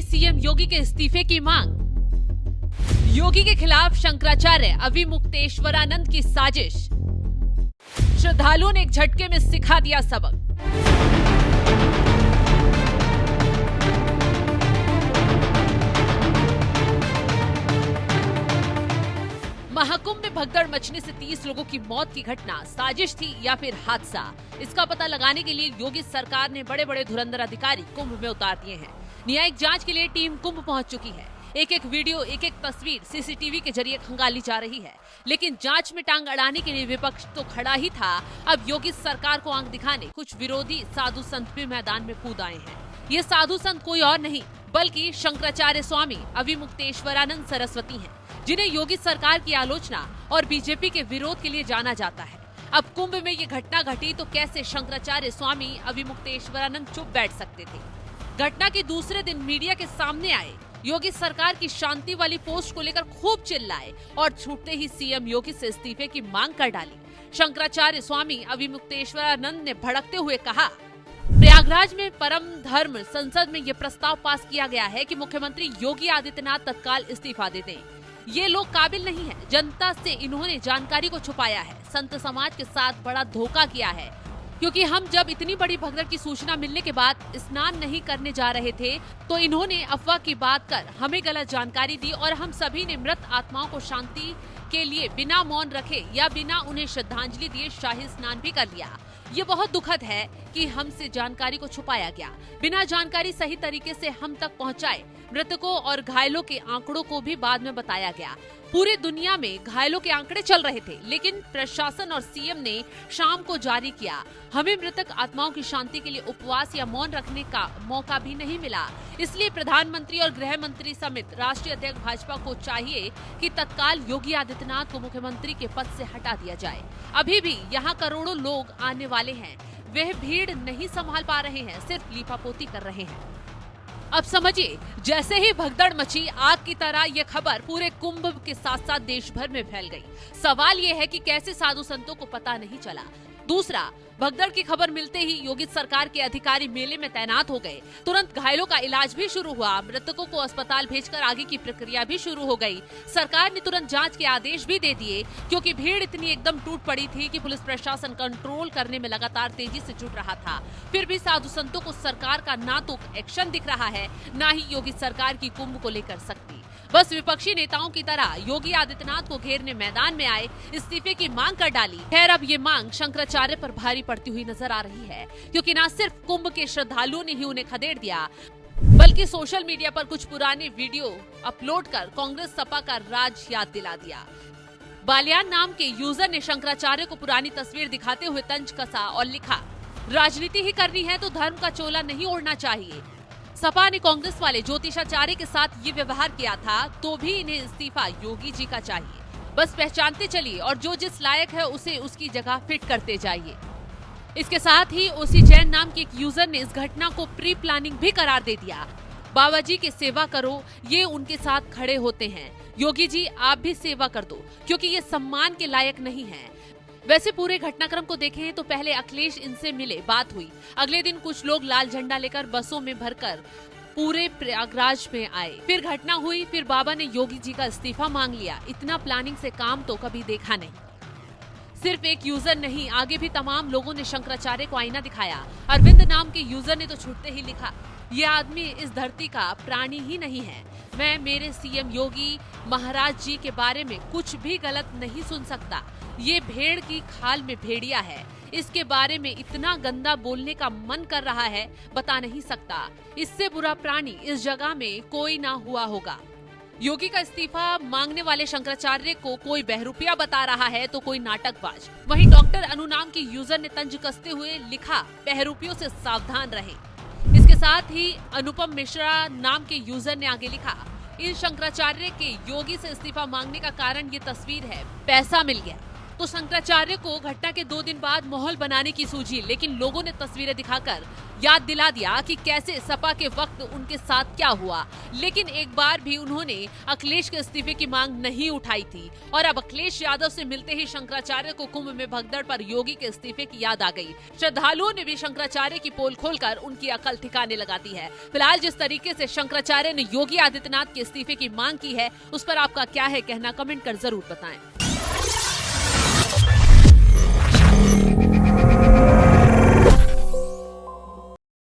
CM योगी के इस्तीफे की मांग। योगी के खिलाफ शंकराचार्य अविमुक्तेश्वरानंद की साजिश। श्रद्धालुओं ने एक झटके में सिखा दिया सबक। महाकुंभ में भगदड़ मचने से 30 लोगों की मौत की घटना साजिश थी या फिर हादसा, इसका पता लगाने के लिए योगी सरकार ने बड़े बड़े धुरंधर अधिकारी कुंभ में उतार दिए हैं। न्यायिक जांच के लिए टीम कुंभ पहुंच चुकी है। एक एक वीडियो, एक एक तस्वीर सीसीटीवी के जरिए खंगाली जा रही है। लेकिन जांच में टांग अड़ाने के लिए विपक्ष तो खड़ा ही था, अब योगी सरकार को आंख दिखाने कुछ विरोधी साधु संत भी मैदान में कूद आए हैं। ये साधु संत कोई और नहीं बल्कि शंकराचार्य स्वामी अविमुक्तेश्वरानंद सरस्वती हैं, जिन्हें योगी सरकार की आलोचना और बीजेपी के विरोध के लिए जाना जाता है। अब कुंभ में ये घटना घटी तो कैसे शंकराचार्य स्वामी अविमुक्तेश्वरानंद चुप बैठ सकते थे? घटना के दूसरे दिन मीडिया के सामने आए, योगी सरकार की शांति वाली पोस्ट को लेकर खूब चिल्लाए और छूटते ही सीएम योगी से इस्तीफे की मांग कर डाली। शंकराचार्य स्वामी अविमुक्तेश्वरानंद ने भड़कते हुए कहा, प्रयागराज में परम धर्म संसद में ये प्रस्ताव पास किया गया है कि मुख्यमंत्री योगी आदित्यनाथ तत्काल इस्तीफा दे दें। ये लोग काबिल नहीं है। जनता से इन्होंने जानकारी को छुपाया है, संत समाज के साथ बड़ा धोखा किया है। क्योंकि हम जब इतनी बड़ी भगदड़ की सूचना मिलने के बाद स्नान नहीं करने जा रहे थे तो इन्होंने अफवाह की बात कर हमें गलत जानकारी दी और हम सभी ने मृत आत्माओं को शांति के लिए बिना मौन रखे या बिना उन्हें श्रद्धांजलि दिए शाही स्नान भी कर लिया। ये बहुत दुखद है कि हमसे जानकारी को छुपाया गया, बिना जानकारी सही तरीके से हम तक पहुंचाए। मृतकों और घायलों के आंकड़ों को भी बाद में बताया गया। पूरी दुनिया में घायलों के आंकड़े चल रहे थे, लेकिन प्रशासन और सीएम ने शाम को जारी किया। हमें मृतक आत्माओं की शांति के लिए उपवास या मौन रखने का मौका भी नहीं मिला। इसलिए प्रधानमंत्री और गृह मंत्री समेत राष्ट्रीय अध्यक्ष भाजपा को चाहिए कि तत्काल योगी आदित्यनाथ को मुख्यमंत्री के पद से हटा दिया जाए। अभी भी यहाँ करोड़ों लोग आने वाले हैं, वह भीड़ नहीं संभाल पा रहे हैं, सिर्फ लीपापोती कर रहे हैं। अब समझिए, जैसे ही भगदड़ मची, आग की तरह ये खबर पूरे कुंभ के साथ साथ देश भर में फैल गई। सवाल ये है कि कैसे साधु संतों को पता नहीं चला। दूसरा, भगदड़ की खबर मिलते ही योगी सरकार के अधिकारी मेले में तैनात हो गए। तुरंत घायलों का इलाज भी शुरू हुआ, मृतकों को अस्पताल भेजकर आगे की प्रक्रिया भी शुरू हो गई। सरकार ने तुरंत जांच के आदेश भी दे दिए, क्योंकि भीड़ इतनी एकदम टूट पड़ी थी कि पुलिस प्रशासन कंट्रोल करने में लगातार तेजी से जुट रहा था। फिर भी साधु संतों को सरकार का ना तो एक्शन दिख रहा है, ना ही योगी सरकार की कुंभ को लेकर सख्ती। बस विपक्षी नेताओं की तरह योगी आदित्यनाथ को घेरने मैदान में आए, इस्तीफे की मांग कर डाली। खैर, अब ये मांग शंकराचार्य पर भारी पड़ती हुई नजर आ रही है, क्योंकि न सिर्फ कुंभ के श्रद्धालुओं ने ही उन्हें खदेड़ दिया, बल्कि सोशल मीडिया पर कुछ पुराने वीडियो अपलोड कर कांग्रेस सपा का राज याद दिला दिया। बालियान नाम के यूजर ने शंकराचार्य को पुरानी तस्वीर दिखाते हुए तंज कसा और लिखा, राजनीति ही करनी है तो धर्म का चोला नहीं ओढ़ना चाहिए। सपा ने कांग्रेस वाले ज्योतिषाचार्य के साथ ये व्यवहार किया था, तो भी इन्हें इस्तीफा योगी जी का चाहिए। बस पहचानते चलिए और जो जिस लायक है उसे उसकी जगह फिट करते जाइए। इसके साथ ही उसी जैन नाम के एक यूजर ने इस घटना को प्री प्लानिंग भी करार दे दिया। बाबा जी की सेवा करो, ये उनके साथ खड़े होते हैं। योगी जी आप भी सेवा कर दो, क्योंकि ये सम्मान के लायक नहीं है। वैसे पूरे घटनाक्रम को देखें तो पहले अखिलेश इनसे मिले, बात हुई। अगले दिन कुछ लोग लाल झंडा लेकर बसों में भरकर पूरे प्रयागराज में आए। फिर घटना हुई, फिर बाबा ने योगी जी का इस्तीफा मांग लिया। इतना प्लानिंग से काम तो कभी देखा नहीं। सिर्फ एक यूजर नहीं, आगे भी तमाम लोगों ने शंकराचार्य को आईना दिखाया। अरविंद नाम के यूजर ने तो छूटते ही लिखा, ये आदमी इस धरती का प्राणी ही नहीं है। मैं मेरे सीएम योगी महाराज जी के बारे में कुछ भी गलत नहीं सुन सकता। ये भेड़ की खाल में भेड़िया है, इसके बारे में इतना गंदा बोलने का मन कर रहा है, बता नहीं सकता। इससे बुरा प्राणी इस जगह में कोई ना हुआ होगा। योगी का इस्तीफा मांगने वाले शंकराचार्य को कोई बहरूपिया बता रहा है तो कोई नाटकबाज। वहीं डॉक्टर अनु नाम के यूजर ने तंज कसते हुए लिखा, बहरूपियों से सावधान रहें। इसके साथ ही अनुपम मिश्रा नाम के यूजर ने आगे लिखा, इन शंकराचार्य के योगी से इस्तीफा मांगने का कारण ये तस्वीर है, पैसा मिल गया। तो शंकराचार्य को घटना के 2 दिन बाद माहौल बनाने की सूझी, लेकिन लोगों ने तस्वीरें दिखाकर याद दिला दिया कि कैसे सपा के वक्त उनके साथ क्या हुआ। लेकिन एक बार भी उन्होंने अखिलेश के इस्तीफे की मांग नहीं उठाई थी और अब अखिलेश यादव से मिलते ही शंकराचार्य को कुंभ में भगदड़ पर योगी के इस्तीफे की याद आ गई। श्रद्धालुओं ने भी शंकराचार्य की पोल खोलकर उनकी अकल ठिकाने लगा दी है। फिलहाल जिस तरीके से शंकराचार्य ने योगी आदित्यनाथ के इस्तीफे की मांग की है, उस पर आपका क्या है कहना, कमेंट कर जरूर बताएं।